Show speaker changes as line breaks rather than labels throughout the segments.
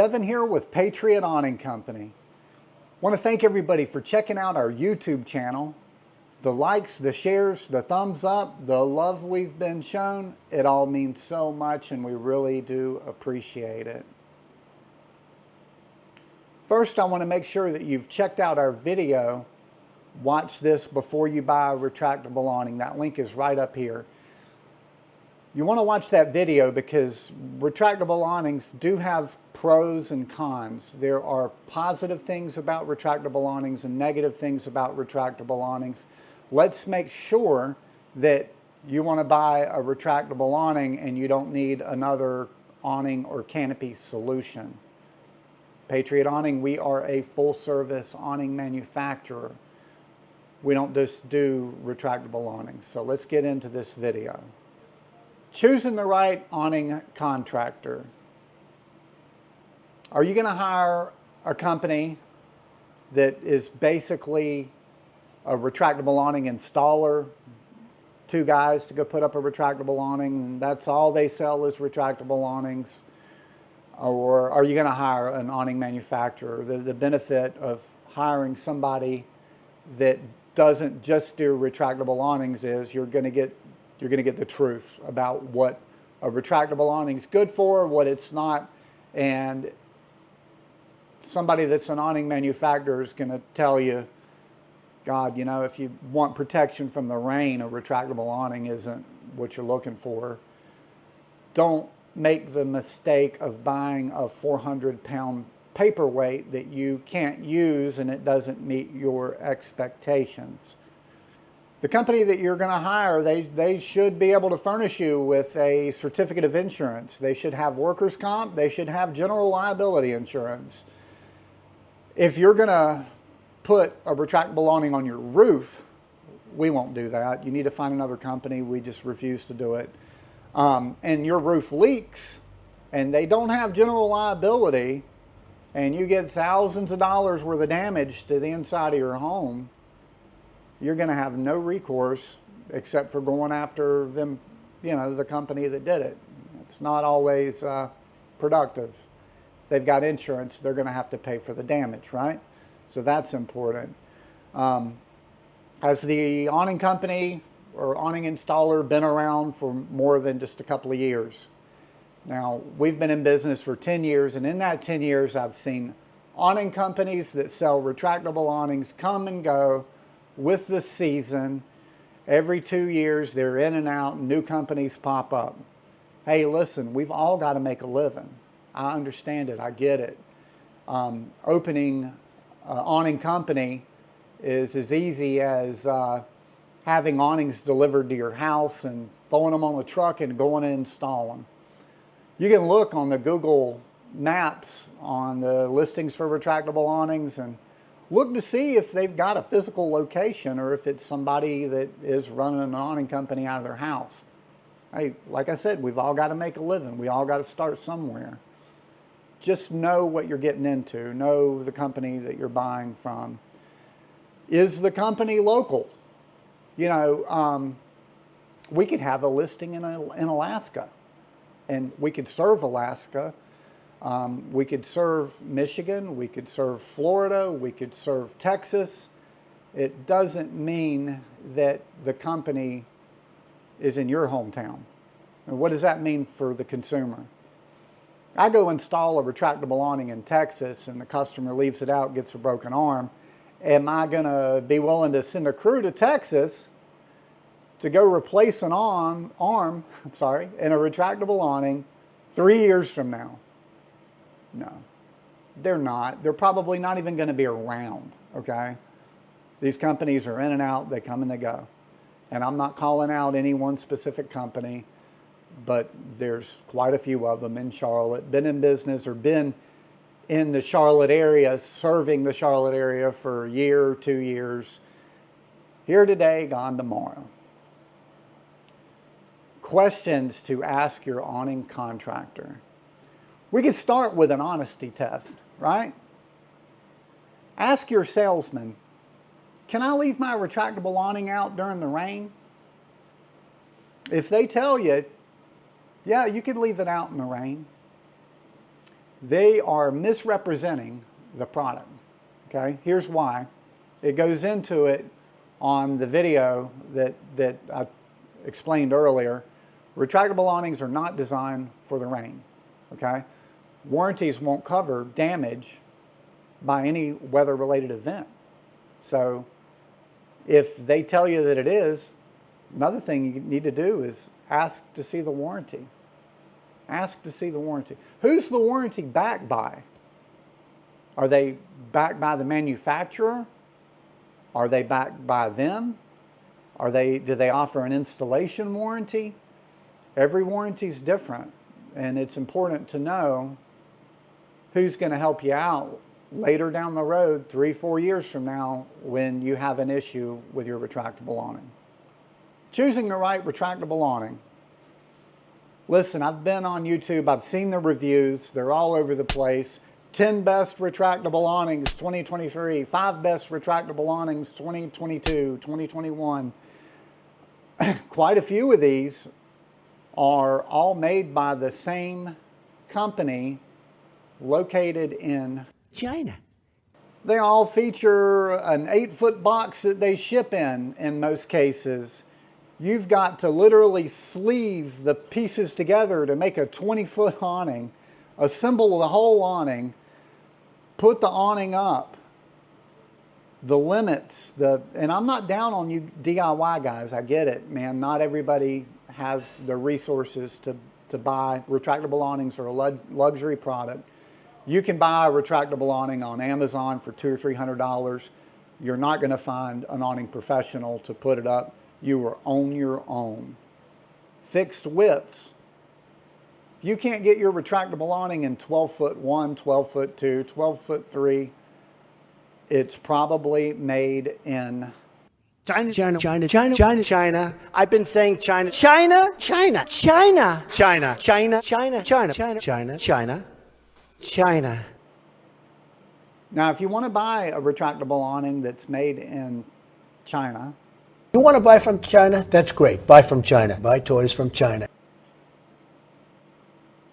Kevin here with Patriot Awning Company. I want to thank everybody for checking out our YouTube channel. The likes, the shares, the thumbs up, the love we've been shown, it all means so much and we really do appreciate it. First, I want to make sure that you've checked out our video. Watch this before you buy a retractable awning. That link is right up here. You want to watch that video because retractable awnings do have pros and cons. There are positive things about retractable awnings and negative things about retractable awnings. Let's make sure that you want to buy a retractable awning and you don't need another awning or canopy solution. Patriot Awning, we are a full-service awning manufacturer. We don't just do retractable awnings. So let's get into this video. Choosing the right awning contractor. Are you going to hire a company that is basically a retractable awning installer? Two guys to go put up a retractable awning and that's all they sell is retractable awnings? Or are you going to hire an awning manufacturer? The benefit of hiring somebody that doesn't just do retractable awnings is you're going to get the truth about what a retractable awning is good for, what it's not, and somebody that's an awning manufacturer is going to tell you, God, you know, if you want protection from the rain, a retractable awning isn't what you're looking for. Don't make the mistake of buying a 400-pound paperweight that you can't use and it doesn't meet your expectations. The company that you're going to hire, they should be able to furnish you with a certificate of insurance. They should have workers' comp. They should have general liability insurance. If you're going to put a retractable awning on your roof, we won't do that. You need to find another company. We just refuse to do it. And your roof leaks and they don't have general liability and you get thousands of dollars worth of damage to the inside of your home, you're going to have no recourse except for going after them, you know, the company that did it. It's not always productive. If they've got insurance, they're going to have to pay for the damage, right? So that's important. Has the awning company or awning installer been around for more than just a couple of years? Now, we've been in business for 10 years, and in that 10 years, I've seen awning companies that sell retractable awnings come and go with the season. Every 2 years, they're in and out, and new companies pop up. Hey, listen, we've all got to make a living. I understand it. I get it. Opening an awning company is as easy as having awnings delivered to your house and throwing them on the truck and going to install them. You can look on the Google Maps on the listings for retractable awnings and look to see if they've got a physical location or if it's somebody that is running an awning company out of their house. Hey, like I said, we've all got to make a living. We all got to start somewhere. Just know what you're getting into. Know the company that you're buying from. Is the company local? You know, we could have a listing in Alaska, and we could serve Alaska. We could serve Michigan. We could serve Florida. We could serve Texas. It doesn't mean that the company is in your hometown. And what does that mean for the consumer? I go install a retractable awning in Texas, and the customer leaves it out, gets a broken arm. Am I going to be willing to send a crew to Texas to go replace an arm in a retractable awning 3 years from now? No, they're not. They're probably not even going to be around, okay? These companies are in and out. They come and they go. And I'm not calling out any one specific company, but there's quite a few of them in Charlotte, been in business or been in the Charlotte area, serving the Charlotte area for a year or 2 years. Here today, gone tomorrow. Questions to ask your awning contractor. We can start with an honesty test, right? Ask your salesman, can I leave my retractable awning out during the rain? If they tell you, yeah, you could leave it out in the rain, they are misrepresenting the product. Okay, here's why. It goes into it on the video that I explained earlier. Retractable awnings are not designed for the rain. Okay, warranties won't cover damage by any weather-related event. So if they tell you that it is, another thing you need to do is ask to see the warranty. Ask to see the warranty. Who's the warranty backed by? Are they backed by the manufacturer? Are they backed by them? Do they offer an installation warranty? Every warranty is different, and it's important to know who's going to help you out later down the road, 3-4 years from now, when you have an issue with your retractable awning. Choosing the right retractable awning. Listen, I've been on YouTube, I've seen the reviews, they're all over the place. 10 best retractable awnings 2023, 5 best retractable awnings 2022, 2021. Quite a few of these are all made by the same company located in
China.
They all feature an 8-foot box that they ship in most cases. You've got to literally sleeve the pieces together to make a 20-foot awning, assemble the whole awning, put the awning up, the limits, and I'm not down on you DIY guys, I get it, man. Not everybody has the resources to buy retractable awnings or a luxury product. You can buy a retractable awning on Amazon for $200 or $300. You're not going to find an awning professional to put it up. You are on your own. Fixed widths. If you can't get your retractable awning in 12-foot 1, 12-foot 2, 12-foot 3, it's probably made in
China, China, China, China, China, China. I've been saying China, China, China, China, China, China, China, China, China, China, China, China.
Now, if you want to buy a retractable awning that's made in China,
you want to buy from China? That's great. Buy from China. Buy toys from China.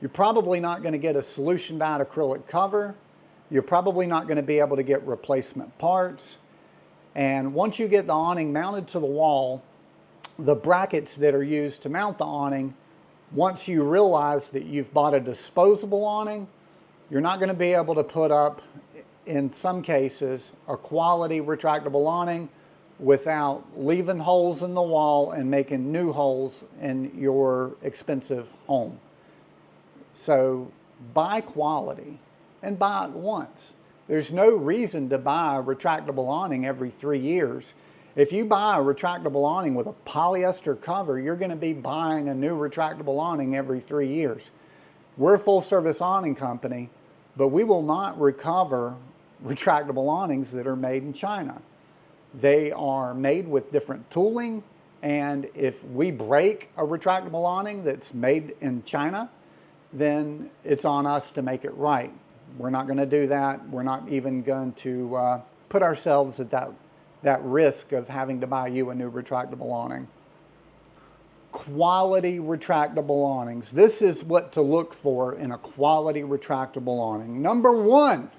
You're probably not going to get a solution dyed acrylic cover. You're probably not going to be able to get replacement parts. And once you get the awning mounted to the wall, the brackets that are used to mount the awning, once you realize that you've bought a disposable awning, you're not going to be able to put up, in some cases, a quality retractable awning without leaving holes in the wall and making new holes in your expensive home. So buy quality and buy it once. There's no reason to buy a retractable awning every 3 years. If you buy a retractable awning with a polyester cover, you're going to be buying a new retractable awning every 3 years. We're a full-service awning company, but we will not recover retractable awnings that are made in China. They are made with different tooling, and if we break a retractable awning that's made in China, then it's on us to make it right. We're not going to do that. We're not even going to put ourselves at that risk of having to buy you a new retractable awning. Quality retractable awnings. This is what to look for in a quality retractable awning. Number 1,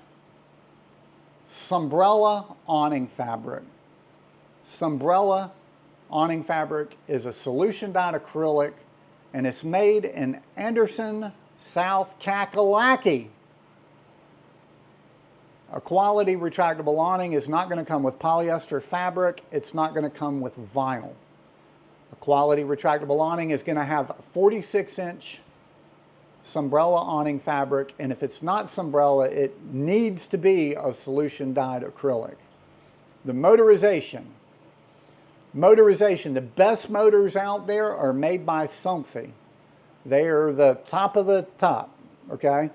Sunbrella awning fabric. Sunbrella awning fabric is a solution dyed acrylic, and it's made in Anderson, South Kakalaki. A quality retractable awning is not going to come with polyester fabric. It's not going to come with vinyl. A quality retractable awning is going to have 46-inch Sunbrella awning fabric, and if it's not Sunbrella, it needs to be a solution dyed acrylic. The motorization. The best motors out there are made by Somfy. They are the top of the top, okay?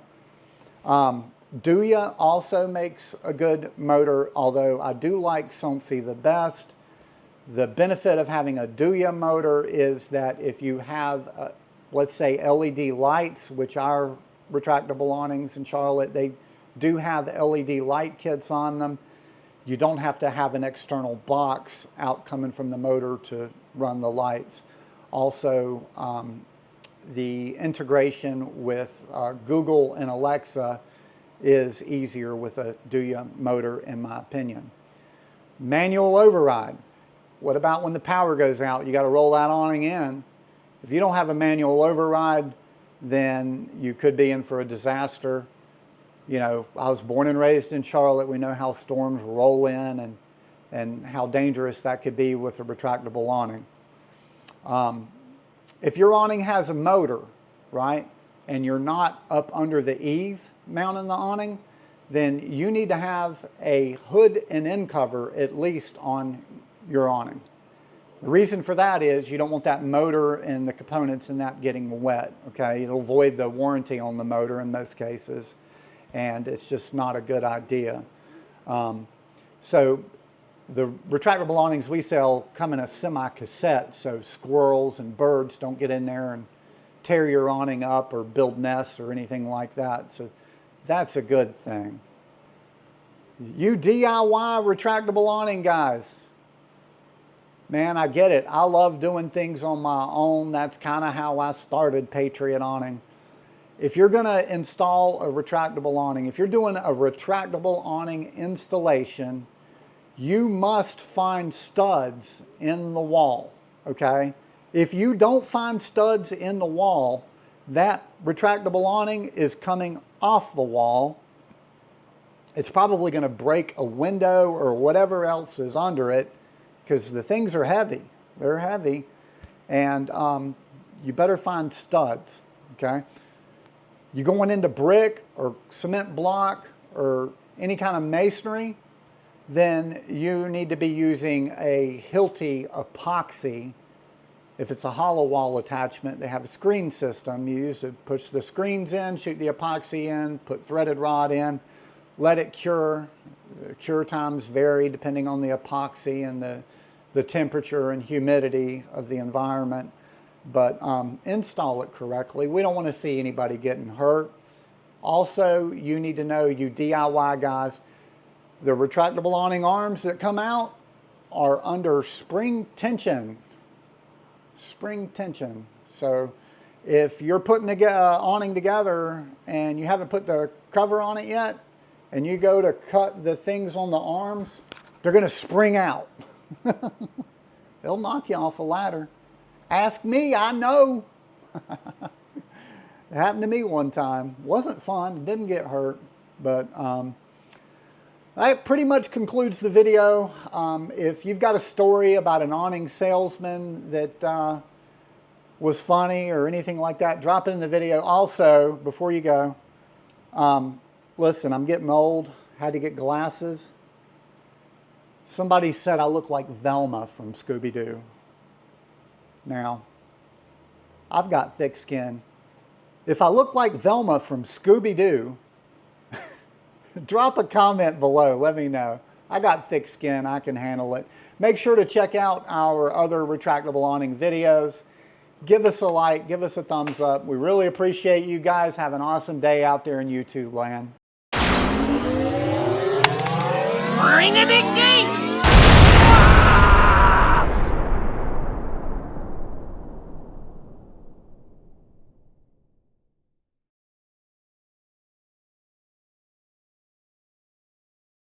Dooya also makes a good motor, although I do like Somfy the best. The benefit of having a Dooya motor is that if you have, let's say, LED lights, which our retractable awnings in Charlotte, they do have LED light kits on them. You don't have to have an external box out coming from the motor to run the lights. Also, the integration with Google and Alexa is easier with a Dooya motor, in my opinion. Manual override. What about when the power goes out? You got to roll that awning in. If you don't have a manual override, then you could be in for a disaster. You know, I was born and raised in Charlotte. We know how storms roll in and how dangerous that could be with a retractable awning. If your awning has a motor, right, and you're not up under the eave mounting the awning, then you need to have a hood and end cover at least on your awning. The reason for that is you don't want that motor and the components in that getting wet, okay? It'll void the warranty on the motor in most cases, and it's just not a good idea. So the retractable awnings we sell come in a semi-cassette, so squirrels and birds don't get in there and tear your awning up or build nests or anything like that. So that's a good thing. You DIY retractable awning guys, man, I get it. I love doing things on my own. That's kind of how I started Patriot Awning. If you're going to install a retractable awning, if you're doing a retractable awning installation, you must find studs in the wall, okay? If you don't find studs in the wall, that retractable awning is coming off the wall. It's probably going to break a window or whatever else is under it, because the things are heavy. They're heavy, and you better find studs, okay? You going into brick or cement block or any kind of masonry, then you need to be using a Hilti epoxy. If it's a hollow wall attachment, they have a screen system. You use it, push the screens in, shoot the epoxy in, put threaded rod in, let it cure. Cure times vary depending on the epoxy and the temperature and humidity of the environment. But install it correctly. We don't want to see anybody getting hurt. Also, you need to know, you DIY guys, the retractable awning arms that come out are under spring tension. Spring tension. So if you're putting the awning together and you haven't put the cover on it yet, and you go to cut the things on the arms, they're going to spring out. They'll knock you off a ladder. Ask me, I know. It happened to me one time. Wasn't fun, didn't get hurt, but that pretty much concludes the video. If you've got a story about an awning salesman that was funny or anything like that, drop it in the video. Also, before you go, listen, I'm getting old, had to get glasses. Somebody said I look like Velma from Scooby-Doo. Now, I've got thick skin. If I look like Velma from Scooby-Doo, drop a comment below, let me know. I got thick skin, I can handle it. Make sure to check out our other retractable awning videos. Give us a like, give us a thumbs up. We really appreciate you guys. Have an awesome day out there in YouTube land.
Ring-a-ding-ding!